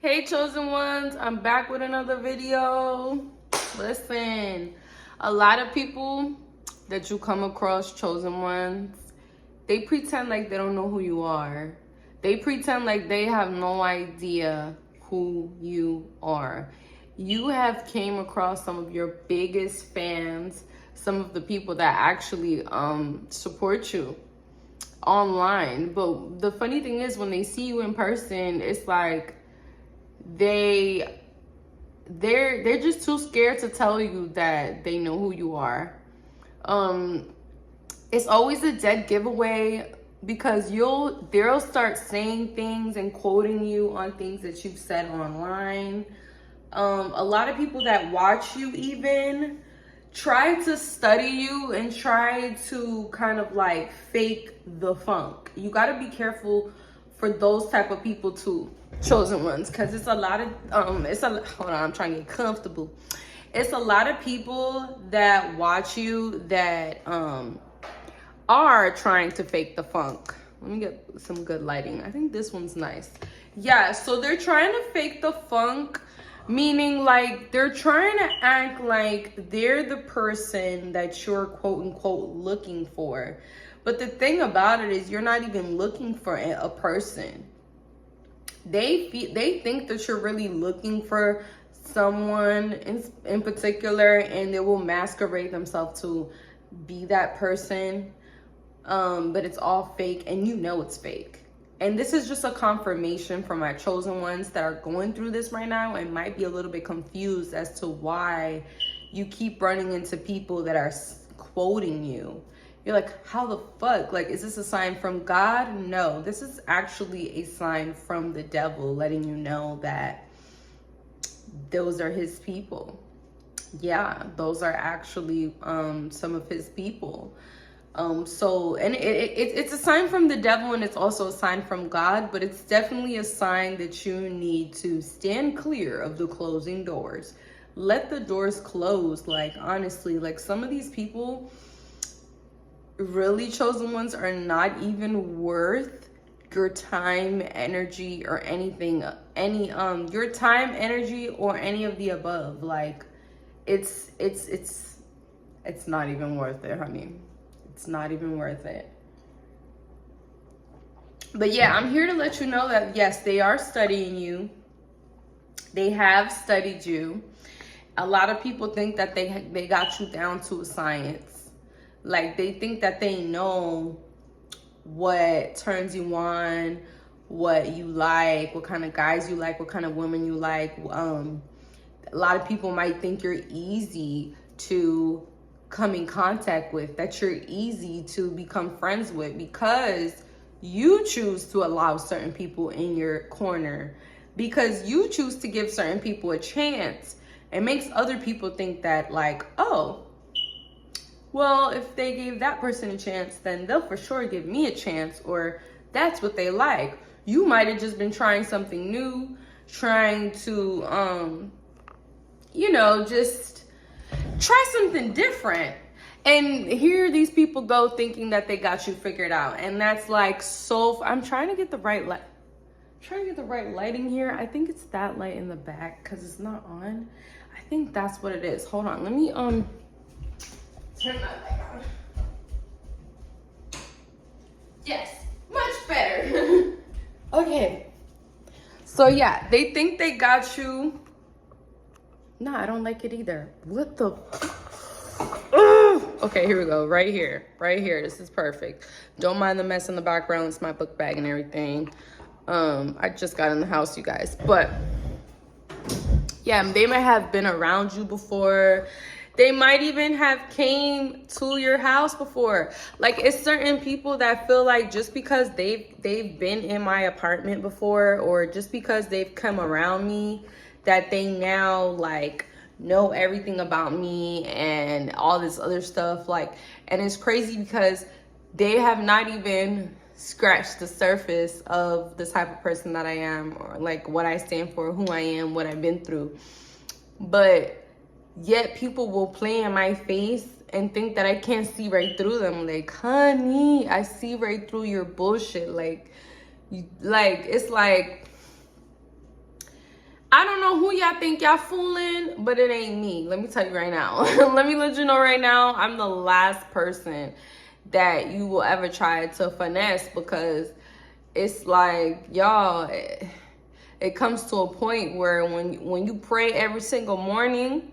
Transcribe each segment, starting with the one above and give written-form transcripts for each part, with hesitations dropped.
Hey chosen ones, I'm back with another video. Listen, a lot of people that you come across, chosen ones, they pretend like they don't know who you are. They pretend like they have no idea who you are. You have came across some of your biggest fans, some of the people that actually support you online. But the funny thing is, when they see you in person, it's like they're just too scared to tell you that they know who you are. It's always a dead giveaway because they'll start saying things and quoting you on things that you've said online. A lot of people that watch you even try to study you and try to kind of like fake the funk. You got to be careful for those type of people too, chosen ones, because it's a lot of hold on, I'm trying to get comfortable. It's a lot of people that watch you that are trying to fake the funk. Let me get some good lighting. I think this one's nice. Yeah, so they're trying to fake the funk, meaning like they're trying to act like they're the person that you're quote unquote looking for. But the thing about it is, you're not even looking for a person. They think that you're really looking for someone in particular, and they will masquerade themselves to be that person. But it's all fake, and you know it's fake. And this is just a confirmation for my chosen ones that are going through this right now and might be a little bit confused as to why you keep running into people that are quoting you. You're like, how the fuck? Like, is this a sign from God? No, this is actually a sign from the devil letting you know that those are his people. Yeah, those are actually some of his people. So, and it's a sign from the devil, and it's also a sign from God, but it's definitely a sign that you need to stand clear of the closing doors. Let the doors close. Like, honestly, like some of these people, really chosen ones, are not even worth your time, energy, or anything, your time, energy, or any of the above. Like, it's not even worth it, honey. It's not even worth it. But yeah, I'm here to let you know that yes, they are studying you. They have studied you. A lot of people think that they got you down to a science. Like, they think that they know what turns you on, what you like, what kind of guys you like, what kind of women you like. A lot of people might think you're easy to come in contact with, that you're easy to become friends with, because you choose to allow certain people in your corner, because you choose to give certain people a chance. It makes other people think that, like, oh, well, if they gave that person a chance, then they'll for sure give me a chance, or that's what they like. You might have just been trying something new, trying to, just try something different. And here these people go thinking that they got you figured out. And that's like, so I'm trying to get the right light. Trying to get the right lighting here. I think it's that light in the back because it's not on. I think that's what it is. Hold on. Let me turn that light on. Yes, much better. Okay. So yeah, they think they got you. No, I don't like it either. What the? Okay, here we go. Right here. This is perfect. Don't mind the mess in the background. It's my book bag and everything. I just got in the house, you guys. But yeah, they might have been around you before. They might even have came to your house before. Like, it's certain people that feel like just because they've been in my apartment before, or just because they've come around me, that they now like know everything about me and all this other stuff. Like, and it's crazy because they have not even scratched the surface of the type of person that I am, or like what I stand for, who I am, what I've been through. But yet people will play in my face and think that I can't see right through them. Like, honey, I see right through your bullshit. Like, it's like, I don't know who y'all think y'all fooling, but it ain't me. Let me tell you right now. Let me let you know right now, I'm the last person that you will ever try to finesse, because it's like, y'all, it comes to a point where when you pray every single morning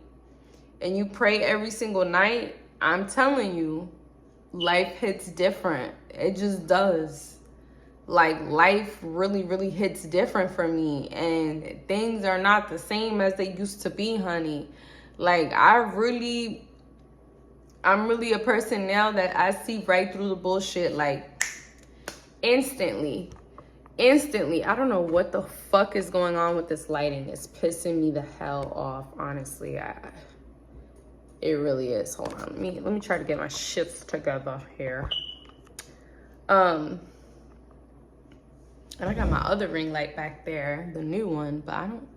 and you pray every single night, I'm telling you, life hits different. It just does. Like, life really, really hits different for me, and things are not the same as they used to be, honey. Like, I'm really a person now that I see right through the bullshit, like, instantly. I don't know what the fuck is going on with this lighting. It's pissing me the hell off, honestly. It really is. Hold on, let me try to get my shits together here. And I got my other ring light back there, the new one, but I don't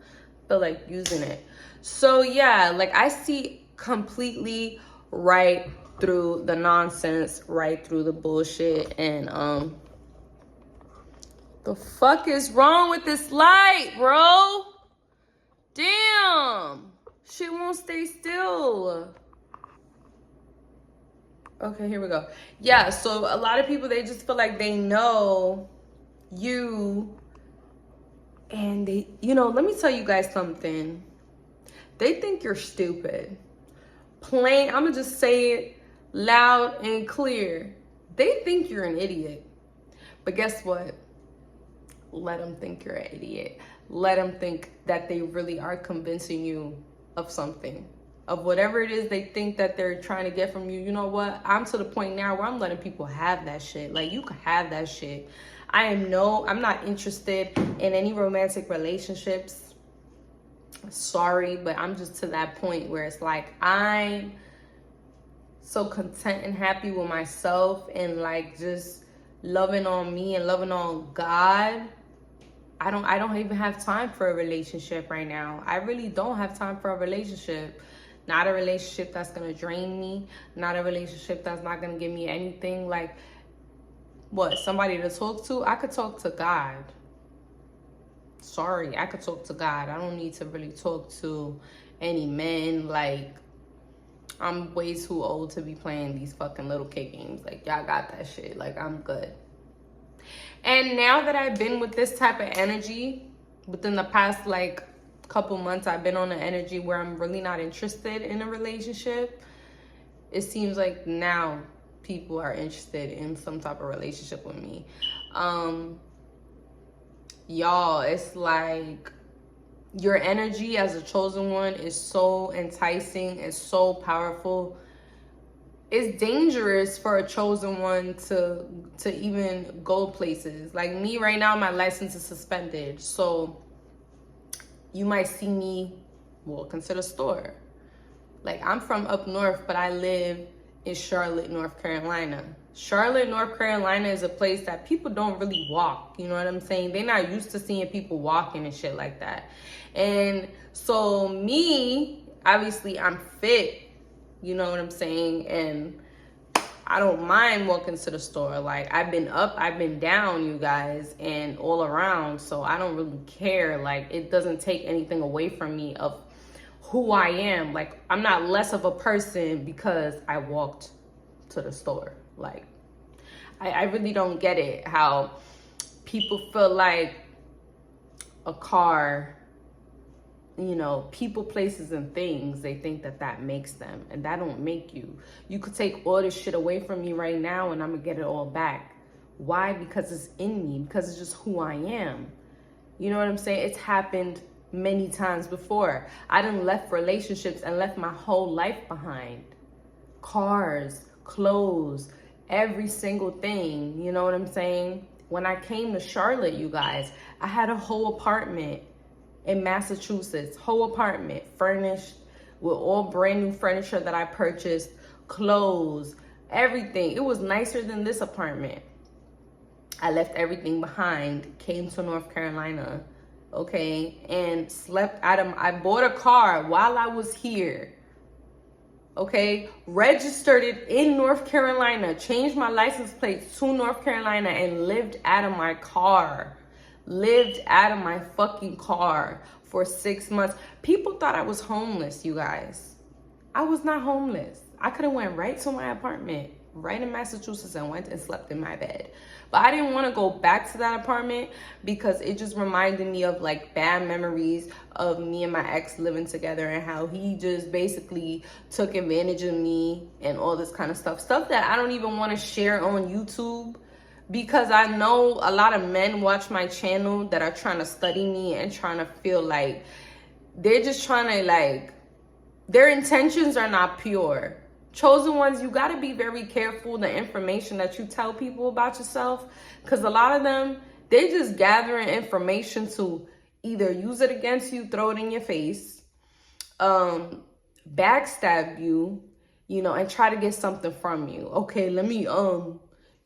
feel like using it. So yeah, like, I see completely right through the nonsense, right through the bullshit. And the fuck is wrong with this light, bro? Damn, shit won't stay still. Okay, here we go. Yeah, so a lot of people, they just feel like they know you, and they, let me tell you guys something. They think you're stupid. Plain, I'm gonna just say it loud and clear. They think you're an idiot. But guess what? Let them think you're an idiot. Let them think that they really are convincing you of something, of whatever it is they think that they're trying to get from you. You know what? I'm to the point now where I'm letting people have that shit. Like, you can have that shit. I'm not interested in any romantic relationships. Sorry, but I'm just to that point where it's like, I'm so content and happy with myself, and like, just loving on me and loving on God. I don't even have time for a relationship right now. I really don't have time for a relationship. Not a relationship that's gonna drain me. Not a relationship that's not gonna give me anything. Like, what, somebody to talk to? I could talk to God. Sorry, I could talk to God. I don't need to really talk to any men. Like, I'm way too old to be playing these fucking little kid games. Like, y'all got that shit. Like, I'm good. And now that I've been with this type of energy, within the past, like, couple months, I've been on an energy where I'm really not interested in a relationship. It seems like now people are interested in some type of relationship with me. Y'all, it's like, your energy as a chosen one is so enticing, it's so powerful. It's dangerous for a chosen one to even go places. Like me right now, my license is suspended. So you might see me, well, consider store. Like, I'm from up north, but I live in Charlotte, North Carolina. Charlotte, North Carolina is a place that people don't really walk. You know what I'm saying? They're not used to seeing people walking and shit like that. And so me, obviously, I'm fit. You know what I'm saying? And I don't mind walking to the store. Like, I've been up, I've been down, you guys, and all around. So I don't really care. Like, it doesn't take anything away from me of who I am. Like, I'm not less of a person because I walked to the store. Like, I really don't get it, how people feel like a car, you know, people, places, and things, they think that that makes them, and that don't make you. You could take all this shit away from me right now and I'm gonna get it all back. Why? Because it's in me, because it's just who I am. You know what I'm saying? It's happened many times before. I done left relationships and left my whole life behind. Cars, clothes, every single thing, you know what I'm saying? When I came to Charlotte, you guys, I had a whole apartment in Massachusetts, whole apartment furnished with all brand new furniture that I purchased, clothes, everything. It was nicer than this apartment. I left everything behind, came to North Carolina, okay, and slept out of, I bought a car while I was here, okay, registered it in North Carolina, changed my license plate to North Carolina, and lived out of my car. lived out of my fucking car for 6 months. People thought I was homeless, you guys. I was not homeless. I could have went right to my apartment, right in Massachusetts, and went and slept in my bed. But I didn't want to go back to that apartment because it just reminded me of like bad memories of me and my ex living together and how he just basically took advantage of me and all this kind of stuff. Stuff that I don't even want to share on YouTube, because I know a lot of men watch my channel that are trying to study me and trying to feel like they're just trying to, like, their intentions are not pure. Chosen ones, you got to be very careful the information that you tell people about yourself, because a lot of them, they just gathering information to either use it against you, throw it in your face, backstab you, you know, and try to get something from you. Okay, let me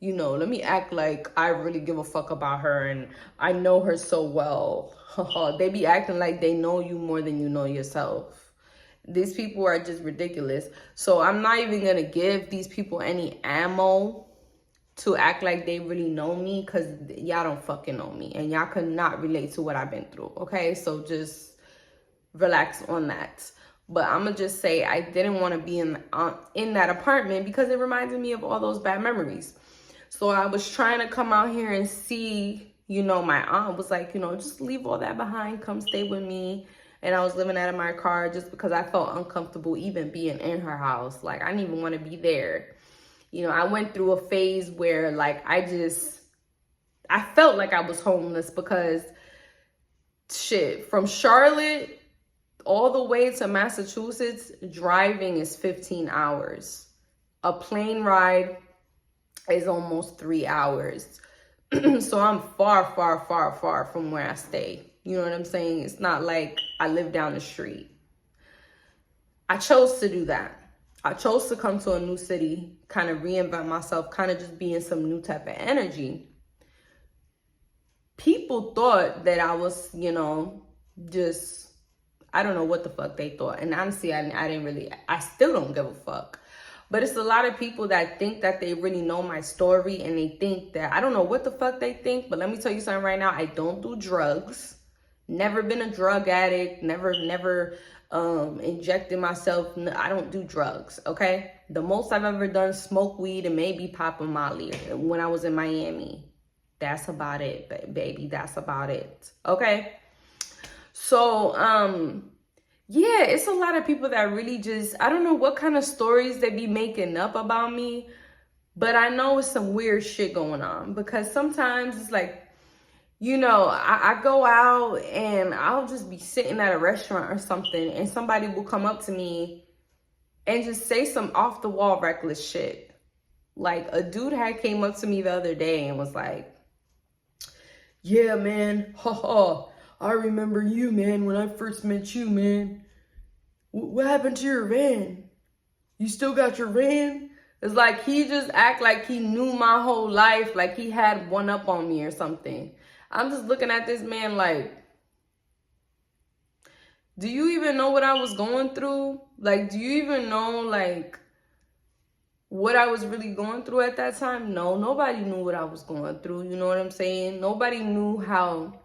you know, let me act like I really give a fuck about her and I know her so well. They be acting like they know you more than you know yourself. These people are just ridiculous. So I'm not even gonna give these people any ammo to act like they really know me, because y'all don't fucking know me and y'all could not relate to what I've been through. Okay, so just relax on that. But I'm gonna just say I didn't want to be in that apartment because it reminded me of all those bad memories. So I was trying to come out here and see, you know, my aunt was like, you know, just leave all that behind, come stay with me. And I was living out of my car just because I felt uncomfortable even being in her house. Like, I didn't even want to be there. You know, I went through a phase where, like, I felt like I was homeless because, shit, from Charlotte all the way to Massachusetts, driving is 15 hours. A plane ride is almost 3 hours. So I'm far, far, far, far from where I stay. You know what I'm saying? It's not like I live down the street. I chose to do that. I chose to come to a new city, kind of reinvent myself, kind of just be in some new type of energy. People thought that I was, you know, just, I don't know what the fuck they thought. And honestly, I still don't give a fuck. But it's a lot of people that think that they really know my story, and they think that, I don't know what the fuck they think, but let me tell you something right now. I don't do drugs. Never been a drug addict. Never injected myself. I don't do drugs, okay? The most I've ever done, smoke weed and maybe pop a Molly when I was in Miami. That's about it, baby. That's about it, okay? So, yeah, it's a lot of people that really just, I don't know what kind of stories they be making up about me, but I know it's some weird shit going on, because sometimes it's like, you know, I go out and I'll just be sitting at a restaurant or something, and somebody will come up to me and just say some off the wall reckless shit. Like, a dude had came up to me the other day and was like, yeah, man, I remember you, man, when I first met you, man. What happened to your van? You still got your van? It's like he just act like he knew my whole life, like he had one up on me or something. I'm just looking at this man like, do you even know what I was going through? Like, do you even know, like, what I was really going through at that time? No, nobody knew what I was going through. You know what I'm saying? Nobody knew how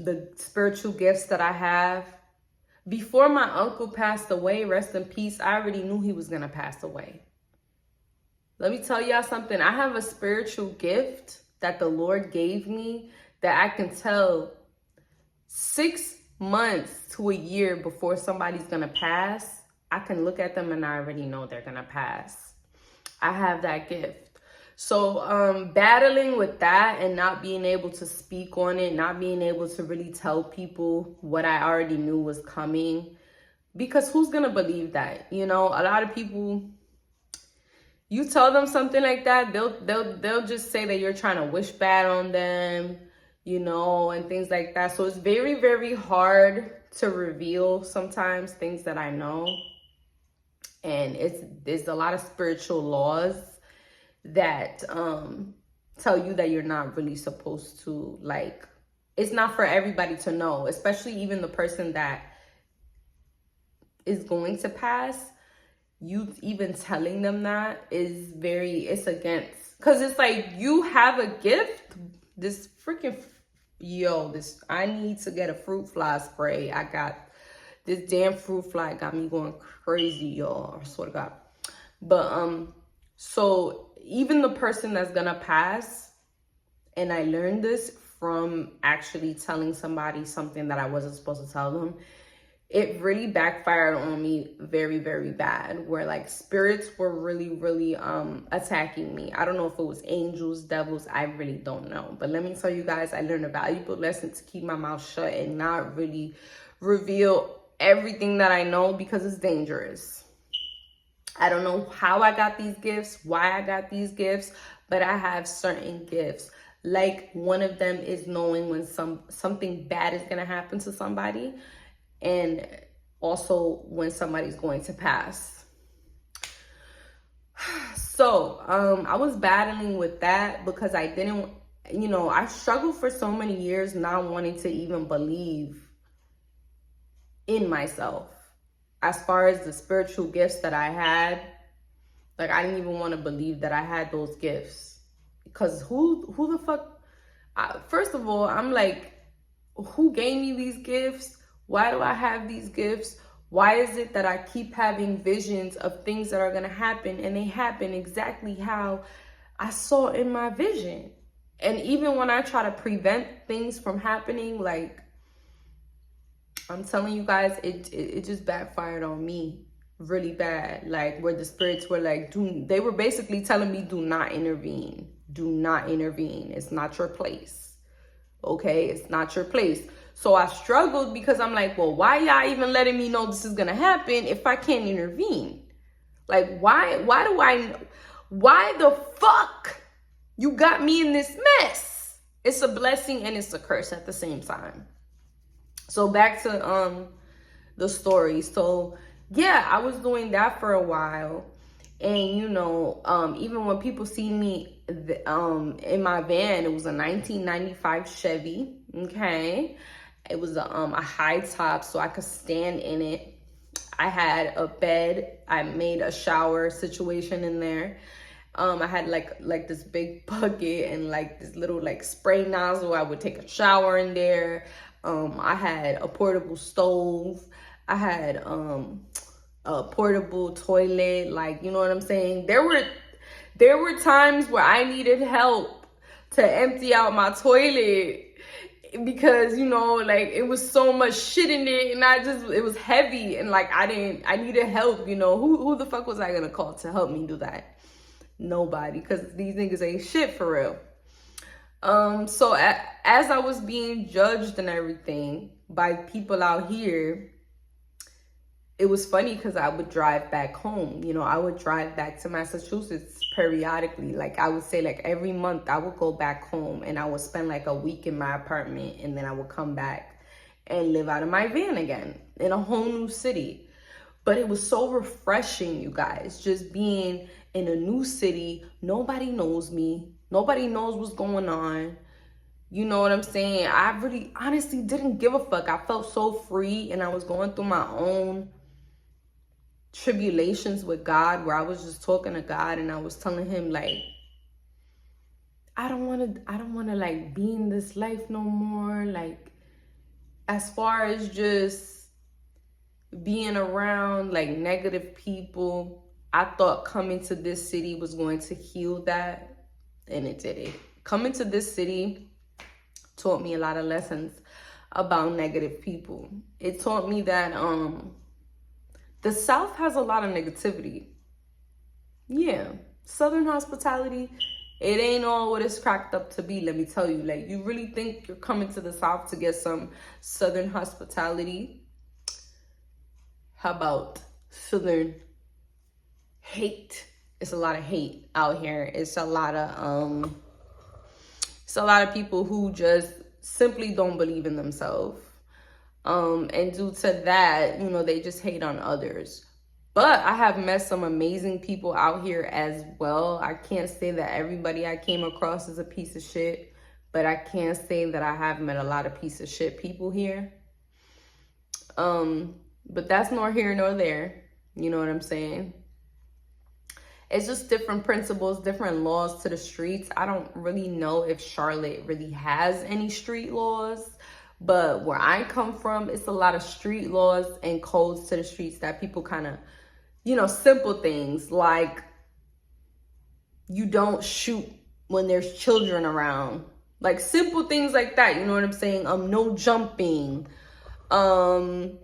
the spiritual gifts that I have. Before my uncle passed away, rest in peace, I already knew he was going to pass away. Let me tell y'all something. I have a spiritual gift that the Lord gave me that I can tell 6 months to a year before somebody's going to pass. I can look at them and I already know they're going to pass. I have that gift. So battling with that and not being able to speak on it, not being able to really tell people what I already knew was coming, because who's going to believe that? You know, a lot of people, you tell them something like that, they'll just say that you're trying to wish bad on them, you know, and things like that. So it's very, very hard to reveal sometimes things that I know. And there's a lot of spiritual laws that tell you that you're not really supposed to, like, it's not for everybody to know, especially even the person that is going to pass. You even telling them that is it's against, because it's like, you have a gift, this freaking yo, I need to get a fruit fly spray. I got this damn fruit fly got me going crazy, y'all. I swear to God. But so even the person that's gonna pass, and I learned this from actually telling somebody something that I wasn't supposed to tell them, it really backfired on me very, very bad, where like spirits were really, really attacking me. I don't know if it was angels, devils, I really don't know. But let me tell you guys, I learned a valuable lesson to keep my mouth shut and not really reveal everything that I know, because it's dangerous. I don't know how I got these gifts, why I got these gifts, but I have certain gifts. Like one of them is knowing when something bad is gonna happen to somebody, and also when somebody's going to pass. So I was battling with that because I didn't, I struggled for so many years not wanting to even believe in myself. As far as the spiritual gifts that I had, like I didn't even want to believe that I had those gifts. Because who the fuck, first of all, I'm like, who gave me these gifts? Why do I have these gifts? Why is it that I keep having visions of things that are going to happen, and they happen exactly how I saw in my vision? And even when I try to prevent things from happening, like I'm telling you guys, it just backfired on me really bad. Like where the spirits were like, they were basically telling me, do not intervene. Do not intervene. It's not your place. Okay, it's not your place. So I struggled because I'm like, well, why y'all even letting me know this is gonna happen if I can't intervene? Like, why the fuck you got me in this mess? It's a blessing and it's a curse at the same time. So back to the story. So yeah, I was doing that for a while. And even when people see me in my van, it was a 1995 Chevy, okay? It was a high top, so I could stand in it. I had a bed. I made a shower situation in there. I had like this big bucket and like this little like spray nozzle. I would take a shower in there. I had a portable stove. I had a portable toilet. Like, you know what I'm saying? There were times where I needed help to empty out my toilet, because like it was so much shit in it, and it was heavy, and like I needed help. Who the fuck was I gonna call to help me do that? Nobody, because these niggas ain't shit for real. So as I was being judged and everything by people out here, it was funny because I would drive back home. I would drive back to Massachusetts periodically. Like I would say like every month I would go back home, and I would spend like a week in my apartment, and then I would come back and live out of my van again in a whole new city. But it was so refreshing, you guys, just being in a new city. Nobody knows me. Nobody knows what's going on. You know what I'm saying? I really honestly didn't give a fuck. I felt so free, and I was going through my own tribulations with God, where I was just talking to God, and I was telling him like, I don't want to like be in this life no more. Like as far as just being around like negative people, I thought coming to this city was going to heal that, and it didn't. Coming to this city taught me a lot of lessons about negative people. It taught me that the South has a lot of negativity. Yeah, Southern hospitality, it ain't all what it's cracked up to be, let me tell you. Like, you really think you're coming to the South to get some Southern hospitality? How about Southern hate? It's a lot of hate out here. It's a lot of people who just simply don't believe in themselves. And due to that, they just hate on others. But I have met some amazing people out here as well. I can't say that everybody I came across is a piece of shit, but I can say that I have met a lot of piece of shit people here. But that's nor here nor there. You know what I'm saying? It's just different principles, different laws to the streets. I don't really know if Charlotte really has any street laws, but where I come from, it's a lot of street laws and codes to the streets that people kind of, you know, simple things like you don't shoot when there's children around. Like simple things like that, you know what I'm saying? No jumping. You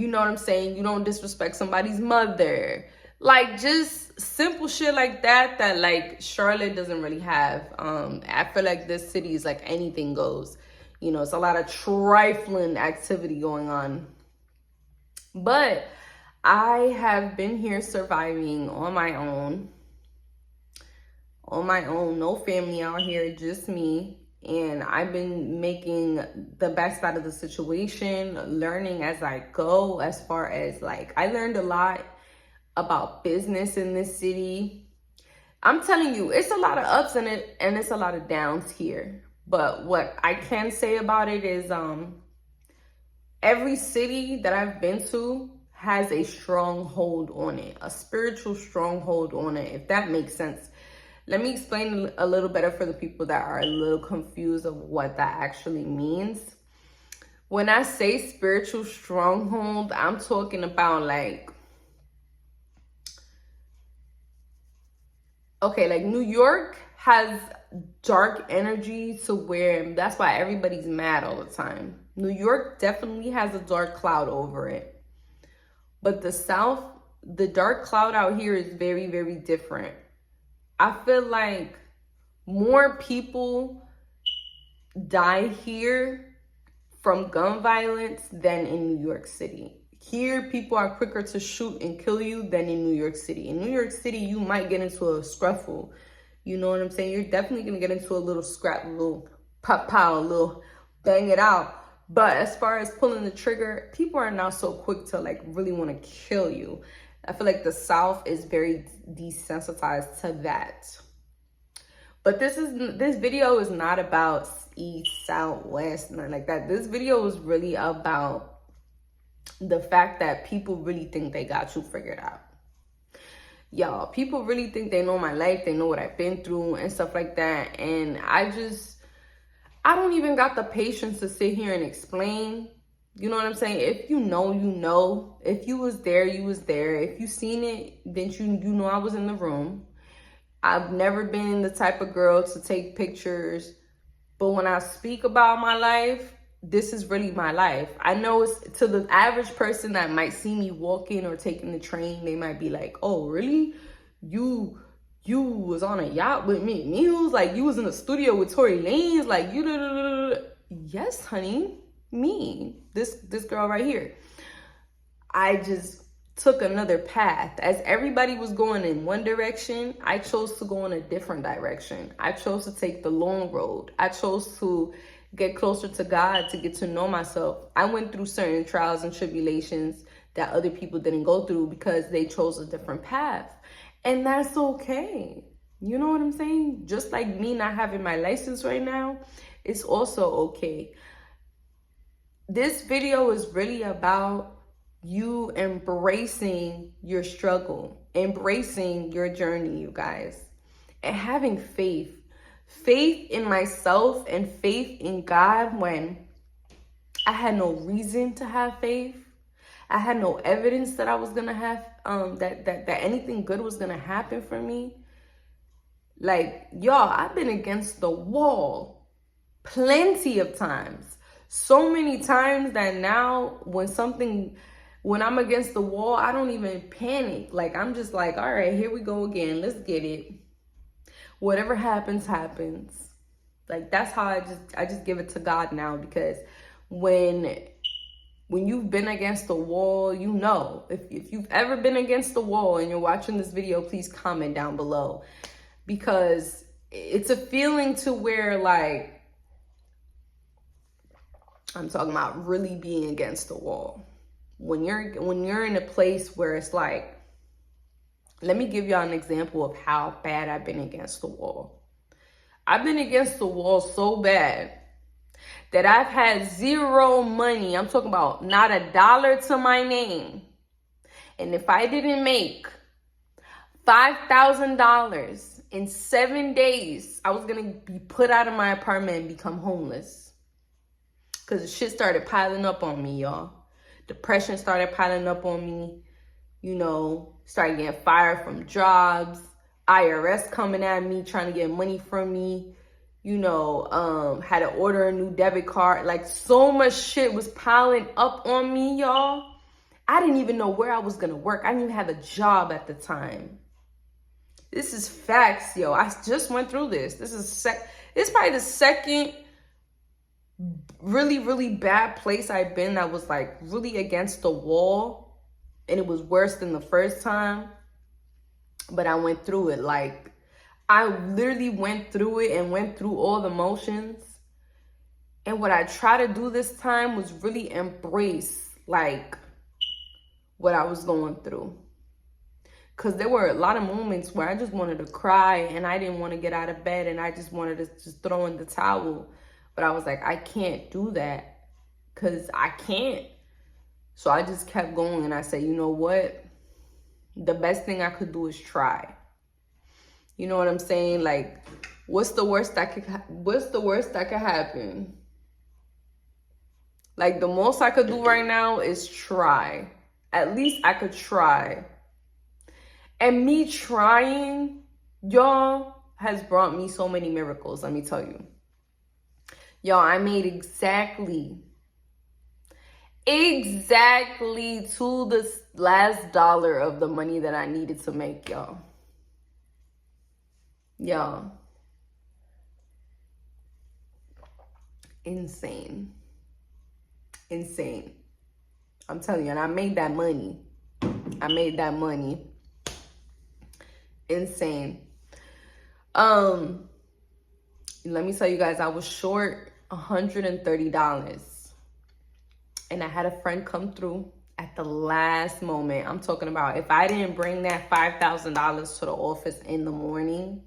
know what I'm saying? You don't disrespect somebody's mother. Like just simple shit like that that like Charlotte doesn't really have. I feel like this city is like anything goes. You know, it's a lot of trifling activity going on. But I have been here surviving on my own. No family out here, just me. And I've been making the best out of the situation, learning as I go. As far as like, I learned a lot about business in this city. I'm telling you, it's a lot of ups in it and it's a lot of downs here. But what I can say about it is every city that I've been to has a stronghold on it, a spiritual stronghold on it, if that makes sense. Let me explain a little better for the people that are a little confused of what that actually means. When I say spiritual stronghold, I'm talking about like, okay, like New York has dark energy to where that's why everybody's mad all the time. New York definitely has a dark cloud over it. But the South, the dark cloud out here is very, very different. I feel like more people die here from gun violence than in New York City. Here, people are quicker to shoot and kill you than in New York City. In New York City, you might get into a scruffle. You know what I'm saying? You're definitely going to get into a little scrap, a little pop-pow, a little bang it out. But as far as pulling the trigger, people are not so quick to like really want to kill you. I feel like the South is very desensitized to that. But this video is not about East, South, West, nothing like that. This video is really about the fact that people really think they got you figured out. Y'all, people really think they know my life, they know what I've been through and stuff like that. And I don't even got the patience to sit here and explain. You know what I'm saying? If you know, you know. If you was there, you was there. If you seen it, then you know I was in the room. I've never been the type of girl to take pictures. But when I speak about my life, this is really my life. I know it's to the average person that might see me walking or taking the train, they might be like, oh, really? You was on a yacht with me. Mills? Like, you was in the studio with Tory Lanez? Like, you... Yes, honey. Me, this girl right here. I just took another path. As everybody was going in one direction, I chose to go in a different direction. I chose to take the long road. I chose to get closer to God, to get to know myself. I went through certain trials and tribulations that other people didn't go through because they chose a different path. And that's okay. You know what I'm saying? Just like me not having my license right now, it's also okay. This video is really about you embracing your struggle, embracing your journey, you guys, and having faith. Faith in myself and faith in God when I had no reason to have faith. I had no evidence that I was going to have, that anything good was going to happen for me. Like, y'all, I've been against the wall plenty of times. So many times that now when I'm against the wall, I don't even panic. Like, I'm just like, all right, here we go again. Let's get it. Whatever happens, happens. Like, that's how I just give it to God now, because when you've been against the wall, you know. If you've ever been against the wall and you're watching this video, please comment down below, because it's a feeling to where, like, I'm talking about really being against the wall. When you're in a place where it's like, let me give y'all an example of how bad I've been against the wall. I've been against the wall so bad that I've had zero money. I'm talking about not $1 to my name. And if I didn't make $5,000 in 7 days. I was gonna be put out of my apartment and become homeless. Because the shit started piling up on me, y'all. Depression started piling up on me. You know, started getting fired from jobs. IRS coming at me, trying to get money from me. You know, had to order a new debit card. Like, so much shit was piling up on me, y'all. I didn't even know where I was gonna work. I didn't even have a job at the time. This is facts, yo. I just went through this. It's probably the second really, really bad place I've been that was like really against the wall. And it was worse than the first time. But I went through it. Like, I literally went through it and went through all the motions. And what I tried to do this time was really embrace, like, what I was going through. Because there were a lot of moments where I just wanted to cry and I didn't want to get out of bed and I just wanted to just throw in the towel. But I was like, I can't do that because I can't. So I just kept going and I said, you know what? The best thing I could do is try. You know what I'm saying? Like, what's the worst that could happen? Like, the most I could do right now is try. At least I could try. And me trying, y'all, has brought me so many miracles, let me tell you. Y'all, I made exactly to the last dollar of the money that I needed to make, y'all. Y'all. Insane. I'm telling you, and I made that money. Insane. Let me tell you guys, I was short $130. And I had a friend come through at the last moment. I'm talking about if I didn't bring that $5,000 to the office in the morning,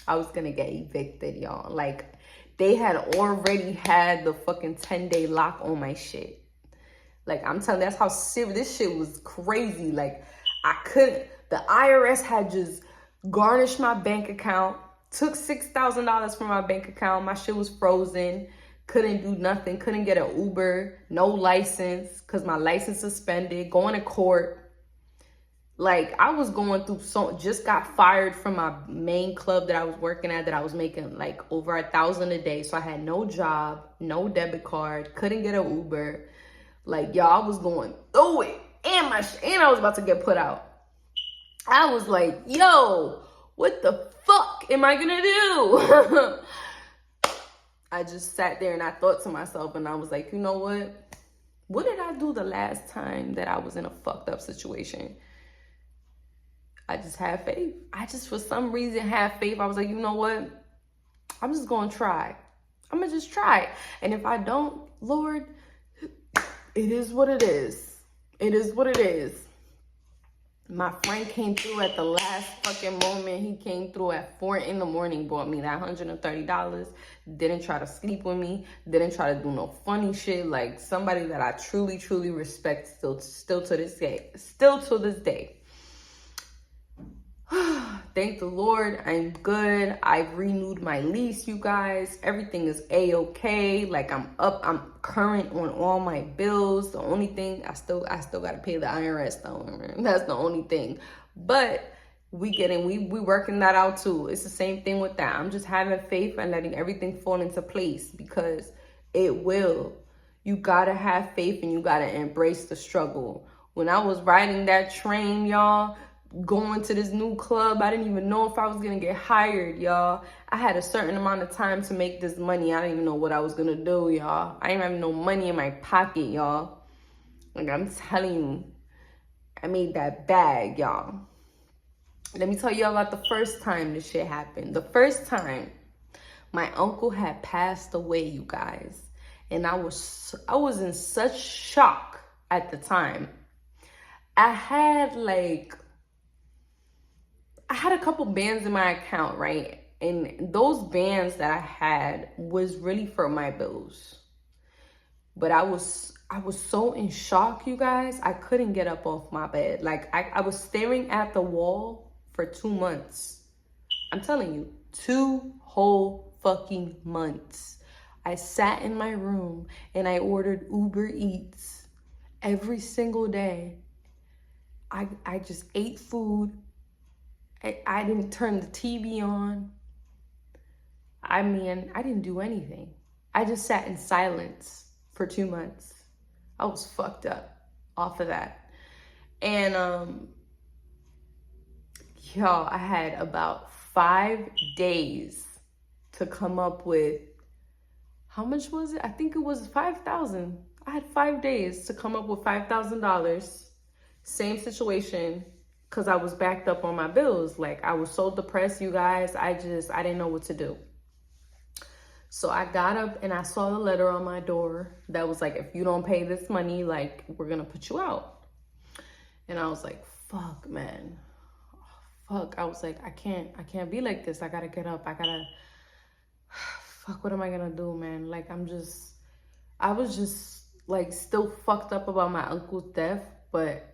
I was gonna get evicted, y'all. Like, they had already had the fucking 10-day lock on my shit. Like, I'm telling you, that's how serious. This shit was crazy. Like, I couldn't. The IRS had just garnished my bank account, took $6,000 from my bank account. My shit was frozen. Couldn't do nothing. Couldn't get an Uber. No license because my license suspended. Going to court. Like, I was going through just got fired from my main club that I was working at, that I was making like over $1,000 a day. So I had no job, no debit card, couldn't get an Uber. Like, y'all, I was going through it. And I was about to get put out. I was like, yo, what the fuck am I gonna do? I just sat there and I thought to myself and I was like, you know what? What did I do the last time that I was in a fucked up situation? I just had faith. I just, for some reason, had faith. I was like, you know what? I'm just going to try. I'm going to just try. And if I don't, Lord, it is what it is. It is what it is. My friend came through at the last fucking moment. He came through at 4 in the morning, bought me that $130. Didn't try to sleep with me. Didn't try to do no funny shit. Like, somebody that I truly, truly respect still to this day. Still to this day. Thank the Lord, I'm good. I've renewed my lease, you guys. Everything is a-okay. Like, I'm current on all my bills. The only thing, I still gotta pay the IRS though. That's the only thing. But we working that out too. It's the same thing with that. I'm just having faith and letting everything fall into place because it will. You gotta have faith and you gotta embrace the struggle. When I was riding that train, y'all, going to this new club, I didn't even know if I was gonna get hired, y'all. I had a certain amount of time to make this money. I didn't even know what I was gonna do, y'all. I didn't have no money in my pocket, y'all. Like, I'm telling you, I made that bag, y'all. Let me tell you about the first time this shit happened. The first time my uncle had passed away, you guys. And I was in such shock at the time. I had a couple bands in my account, right? And those bands that I had was really for my bills. But I was I was so in shock, you guys. I couldn't get up off my bed. Like, I was staring at the wall for 2 months. I'm telling you, 2 whole fucking months. I sat in my room and I ordered Uber Eats every single day. I just ate food. I didn't turn the TV on. I mean, I didn't do anything. I just sat in silence for 2 months. I was fucked up off of that. And y'all, I had about 5 days to come up with, how much was it? I think it was $5,000. I had 5 days to come up with $5,000. Same situation, because I was backed up on my bills. Like, I was so depressed, you guys. I didn't know what to do. So I got up and I saw the letter on my door that was like, if you don't pay this money, like, we're gonna put you out. And I was like, fuck, man. Fuck. I was like, I can't be like this. I gotta get up. Fuck, what am I gonna do, man? Like, I was just like still fucked up about my uncle's death, but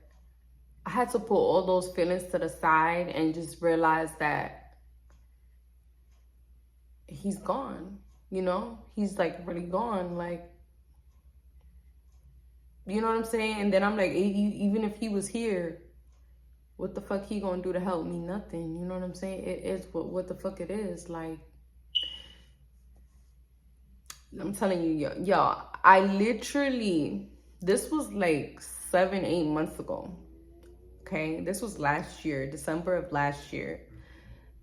I had to put all those feelings to the side and just realize that he's gone, you know? He's like really gone, like, you know what I'm saying? And then I'm like, even if he was here, what the fuck he gonna do to help me? Nothing, you know what I'm saying? It is what the fuck it is. Like, I'm telling you, y'all, I literally, this was like 7-8 months ago. Okay, this was last year, December of last year.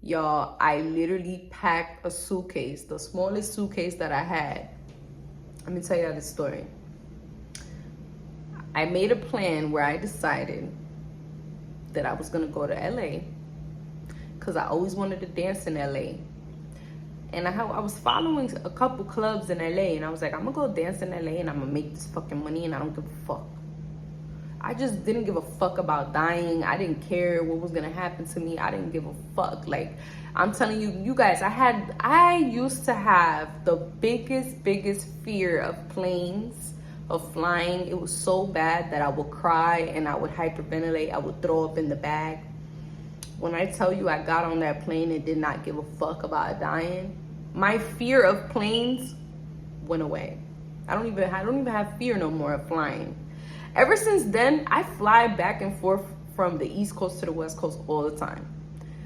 Y'all, I literally packed a suitcase, the smallest suitcase that I had. Let me tell you this story. I made a plan where I decided that I was gonna go to LA because I always wanted to dance in LA. And I was following a couple clubs in LA, and I was like, I'm gonna go dance in LA and I'm gonna make this fucking money and I don't give a fuck. I just didn't give a fuck about dying. I didn't care what was gonna happen to me. I didn't give a fuck. Like, I'm telling you, you guys, I used to have the biggest fear of planes, of flying. It was so bad that I would cry and I would hyperventilate. I would throw up in the bag. When I tell you I got on that plane and did not give a fuck about dying, my fear of planes went away. I don't even have fear no more of flying. Ever since then, I fly back and forth from the East Coast to the West Coast all the time.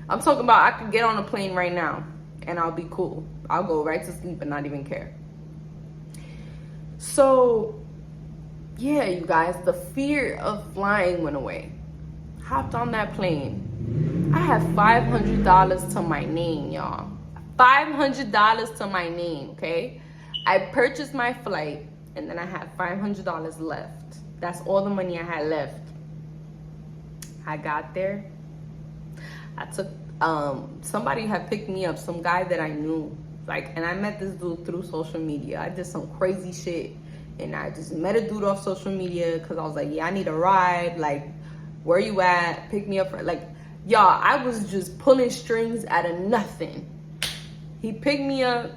I'm talking about I could get on a plane right now and I'll be cool. I'll go right to sleep and not even care. So, yeah, you guys, the fear of flying went away. Hopped on that plane. I have $500 to my name, y'all. $500 to my name, okay? I purchased my flight and then I had $500 left. That's all the money I had left. I got there. I took, somebody had picked me up, some guy that I knew. Like, and I met this dude through social media. I did some crazy shit. And I just met a dude off social media because I was like, yeah, I need a ride. Like, where you at? Pick me up. Like, y'all, I was just pulling strings out of nothing. He picked me up.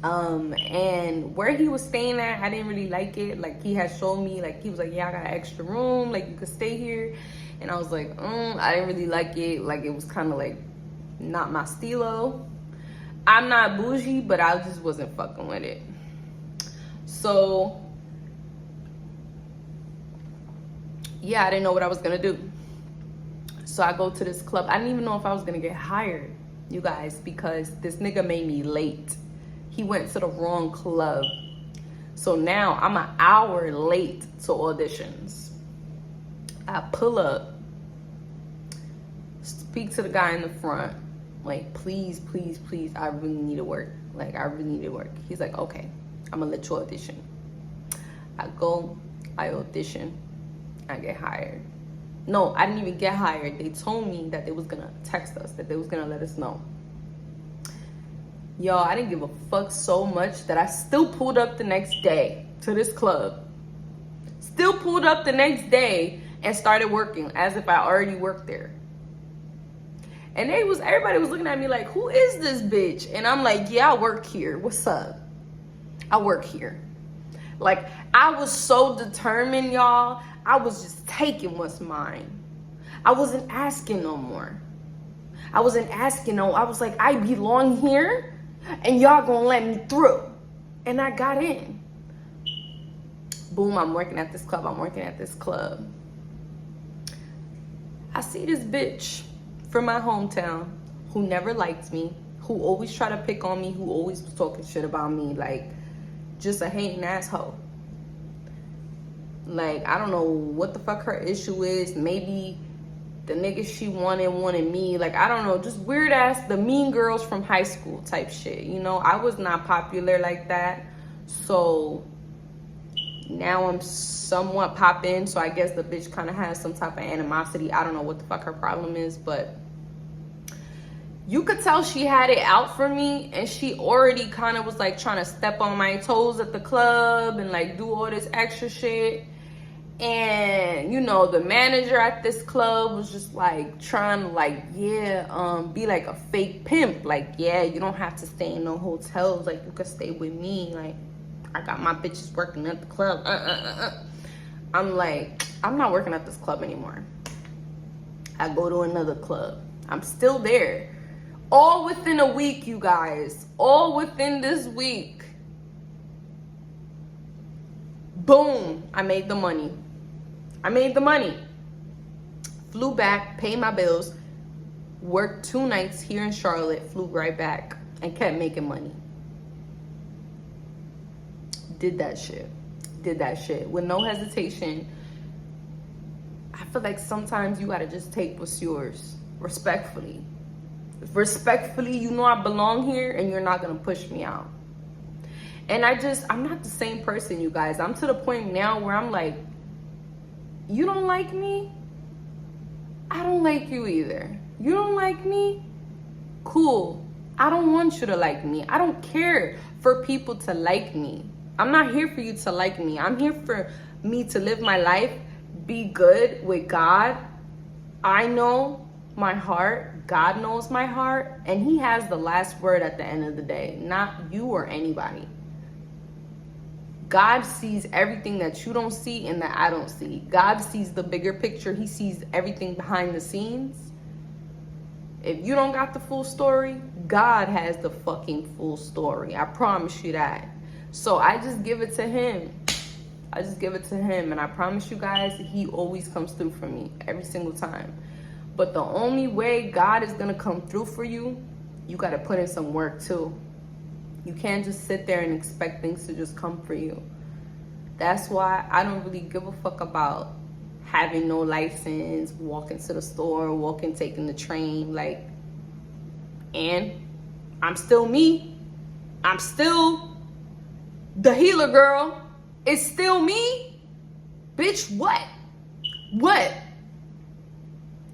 And where he was staying at, I didn't really like it. Like, he had shown me, like, he was like, yeah, I got an extra room, like, you could stay here. And I was like, I didn't really like it. Like, it was kind of like not my stilo. I'm not bougie, but I just wasn't fucking with it. So yeah, I didn't know what I was gonna do. So I go to this club. I didn't even know if I was gonna get hired, you guys, because this nigga made me late. He went to the wrong club. So now I'm an hour late to auditions. I pull up, speak to the guy in the front, like, please, please, please, I really need to work. Like, I really need to work. He's like, okay, I'm gonna let you audition. I go, I audition, I get hired. No, I didn't even get hired. They told me that they was gonna text us, that they was gonna let us know. Y'all, I didn't give a fuck so much that I still pulled up the next day to this club. Still pulled up the next day and started working as if I already worked there. And everybody was looking at me like, who is this bitch? And I'm like, yeah, I work here. What's up? I work here. Like, I was so determined, y'all. I was just taking what's mine. I wasn't asking no more. I wasn't asking no. I was like, I belong here, and y'all gonna let me through. And I got in. Boom, I'm working at this club. I'm working at this club. I see this bitch from my hometown who never liked me, who always tried to pick on me, who always was talking shit about me, like, just a hating asshole. Like, I don't know what the fuck her issue is. Maybe the nigga she wanted me. Like, I don't know, just weird ass, the mean girls from high school type shit. You know, I was not popular like that. So now I'm somewhat popping. So I guess the bitch kind of has some type of animosity. I don't know what the fuck her problem is, but you could tell she had it out for me, and she already kind of was like trying to step on my toes at the club and like do all this extra shit. And you know, the manager at this club was just like trying to like, yeah, be like a fake pimp. Like, yeah, you don't have to stay in no hotels. Like, you could stay with me. Like, I got my bitches working at the club. I'm like, I'm not working at this club anymore. I go to another club. I'm still there. All within a week, you guys. All within this week. Boom, I made the money. I made the money. Flew back, paid my bills, worked 2 nights here in Charlotte, flew right back, and kept making money. Did that shit. Did that shit with no hesitation. I feel like sometimes you gotta just take what's yours, respectfully. Respectfully, you know I belong here, and you're not gonna push me out. And I'm not the same person, you guys. I'm to the point now where I'm like, you don't like me? I don't like you either. You don't like me? Cool. I don't want you to like me. I don't care for people to like me. I'm not here for you to like me. I'm here for me to live my life, be good with God. I know my heart. God knows my heart. And he has the last word at the end of the day, not you or anybody. God sees everything that you don't see and that I don't see. God sees the bigger picture. He sees everything behind the scenes. If you don't got the full story, God has the fucking full story. I promise you that. So I just give it to him. I just give it to him. And I promise you guys, he always comes through for me every single time. But the only way God is going to come through for you, you got to put in some work too. You can't just sit there and expect things to just come for you. That's why I don't really give a fuck about having no license, walking to the store, taking the train. Like, and I'm still me. I'm still the healer girl. It's still me. Bitch, what? What?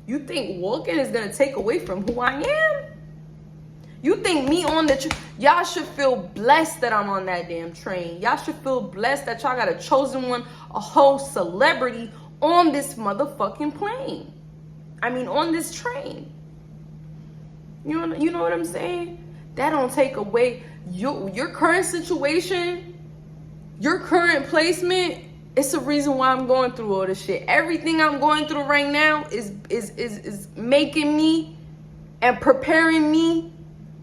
You think walking is going to take away from who I am? You think me on the y'all should feel blessed that I'm on that damn train. Y'all should feel blessed that y'all got a chosen one, a whole celebrity on this motherfucking plane. I mean, on this train. You know what I'm saying? That don't take away your current situation, your current placement. It's the reason why I'm going through all this shit. Everything I'm going through right now is making me and preparing me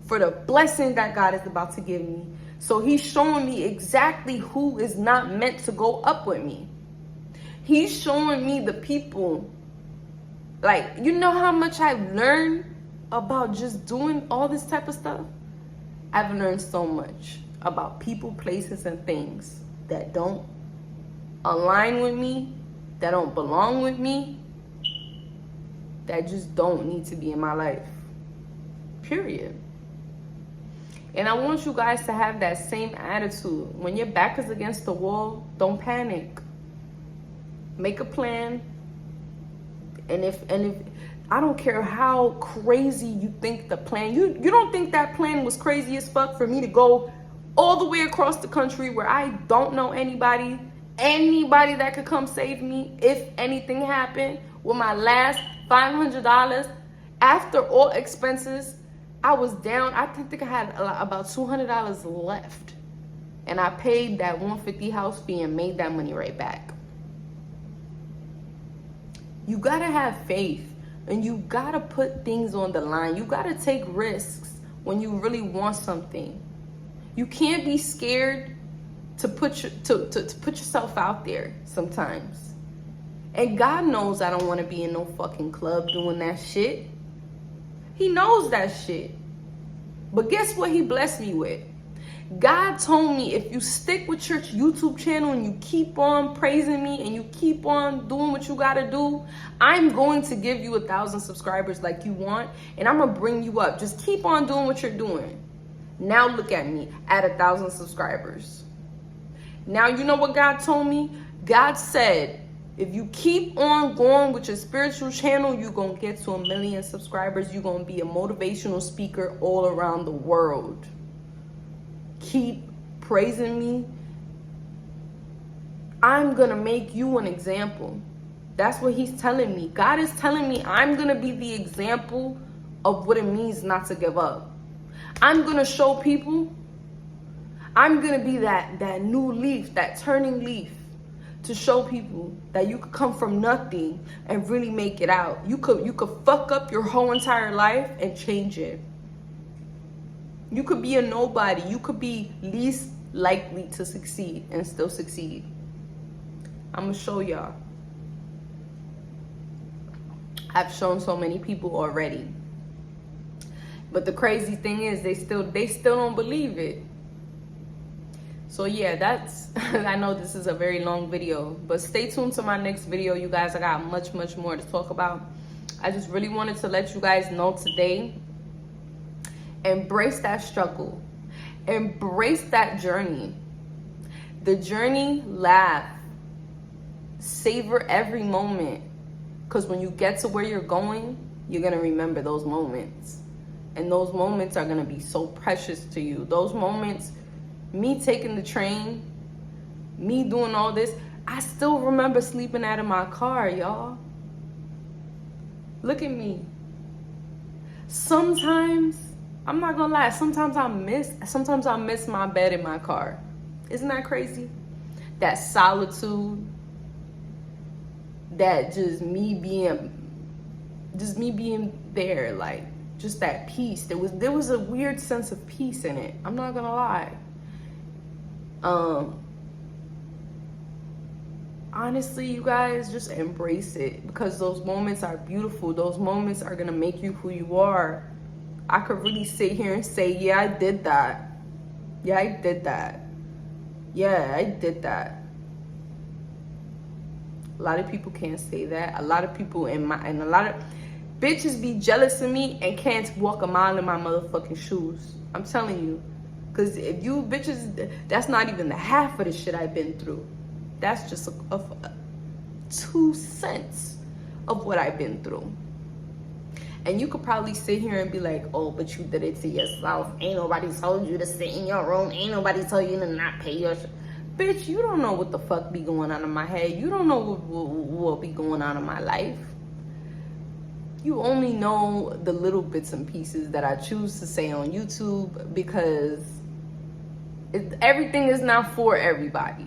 for the blessing that God is about to give me. So he's showing me exactly who is not meant to go up with me. He's showing me the people. Like, you know how much I've learned about just doing all this type of stuff? I've learned so much about people, places, and things that don't align with me, that don't belong with me, that just don't need to be in my life. Period. And I want you guys to have that same attitude. When your back is against the wall, don't panic. Make a plan. And if I don't care how crazy you think the plan, you don't think that plan was crazy as fuck for me to go all the way across the country where I don't know anybody that could come save me if anything happened, with my last $500 after all expenses. I was down. I think I had about $200 left. And I paid that $150 house fee and made that money right back. You gotta have faith, and you gotta put things on the line. You gotta take risks when you really want something. You can't be scared to put yourself out there sometimes. And God knows I don't want to be in no fucking club doing that shit. He knows that shit. But guess what he blessed me with? God told me, if you stick with your YouTube channel and you keep on praising me and you keep on doing what you gotta do, I'm going to give you 1,000 subscribers like you want, and I'm gonna bring you up. Just keep on doing what you're doing. Now look at me at 1,000 subscribers. Now you know what God told me? God said, if you keep on going with your spiritual channel, you're gonna get to 1 million subscribers. You're gonna be a motivational speaker all around the world. Keep praising me. I'm gonna make you an example. That's what he's telling me. God is telling me I'm gonna be the example of what it means not to give up. I'm gonna show people. I'm gonna be that new leaf, that turning leaf, to show people that you could come from nothing and really make it out. You could fuck up your whole entire life and change it. You could be a nobody. You could be least likely to succeed and still succeed. I'm gonna show y'all. I've shown so many people already. But the crazy thing is they still don't believe it. So yeah, that's, I know this is a very long video, but stay tuned to my next video, you guys. I got much more to talk about. I just really wanted to let you guys know today. Embrace that struggle. Embrace that journey. The journey, laugh. Savor every moment. Because when you get to where you're going, you're going to remember those moments. And those moments are going to be so precious to you. Those moments, me taking the train, me doing all this, I still remember sleeping out of my car, y'all. Look at me. Sometimes, I'm not gonna lie, sometimes I miss my bed in my car. Isn't that crazy? That solitude, that just me being there, like just that peace. There was a weird sense of peace in it. I'm not gonna lie. Honestly, you guys, just embrace it, because those moments are beautiful. Those moments are gonna make you who you are. I could really sit here and say, yeah, I did that. Yeah, I did that. Yeah, I did that. A lot of people can't say that. A lot of people and a lot of bitches be jealous of me and can't walk a mile in my motherfucking shoes. I'm telling you. Because if you bitches, that's not even the half of the shit I've been through. That's just a 2 cents of what I've been through. And you could probably sit here and be like, oh, but you did it to yourself. Ain't nobody told you to sit in your room. Ain't nobody told you to not pay your shit. Bitch, you don't know what the fuck be going on in my head. You don't know what be going on in my life. You only know the little bits and pieces that I choose to say on YouTube, because everything is not for everybody.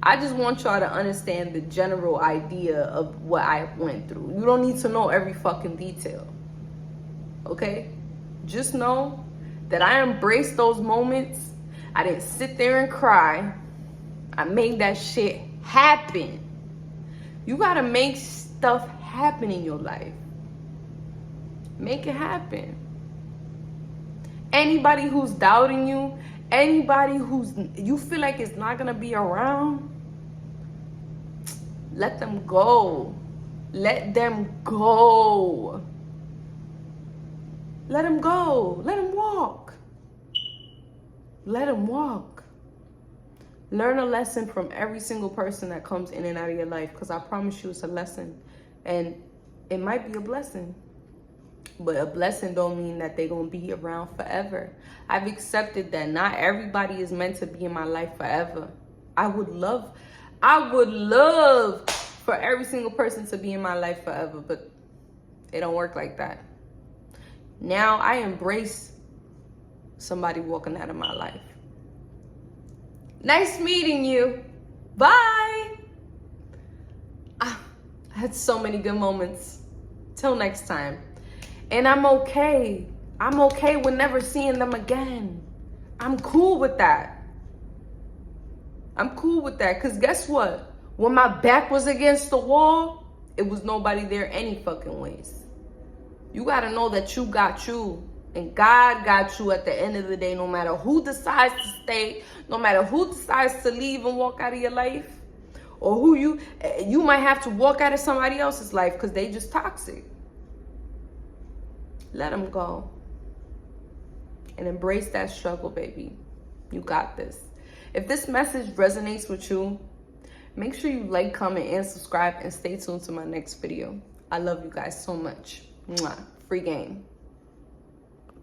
I just want y'all to understand the general idea of what I went through. You don't need to know every fucking detail. Okay? Just know that I embraced those moments. I didn't sit there and cry. I made that shit happen. You gotta make stuff happen in your life. Make it happen. Anybody who's doubting you, anybody who's you feel like it's not gonna be around, let them go. Let them go. Let them go. Let them walk. Let them walk. Learn a lesson from every single person that comes in and out of your life, because I promise you it's a lesson. And it might be a blessing. But a blessing don't mean that they're going to be around forever. I've accepted that not everybody is meant to be in my life forever. I would love for every single person to be in my life forever, but it don't work like that. Now I embrace somebody walking out of my life. Nice meeting you. Bye. I had so many good moments. Till next time. And I'm okay. I'm okay with never seeing them again. I'm cool with that. I'm cool with that. Because guess what? When my back was against the wall, it was nobody there any fucking ways. You got to know that you got you. And God got you at the end of the day, no matter who decides to stay, no matter who decides to leave and walk out of your life, or who you might have to walk out of somebody else's life because they just toxic. Let them go. And embrace that struggle, baby. You got this. If this message resonates with you, make sure you like, comment, and subscribe, and stay tuned to my next video. I love you guys so much. Mwah. Free game.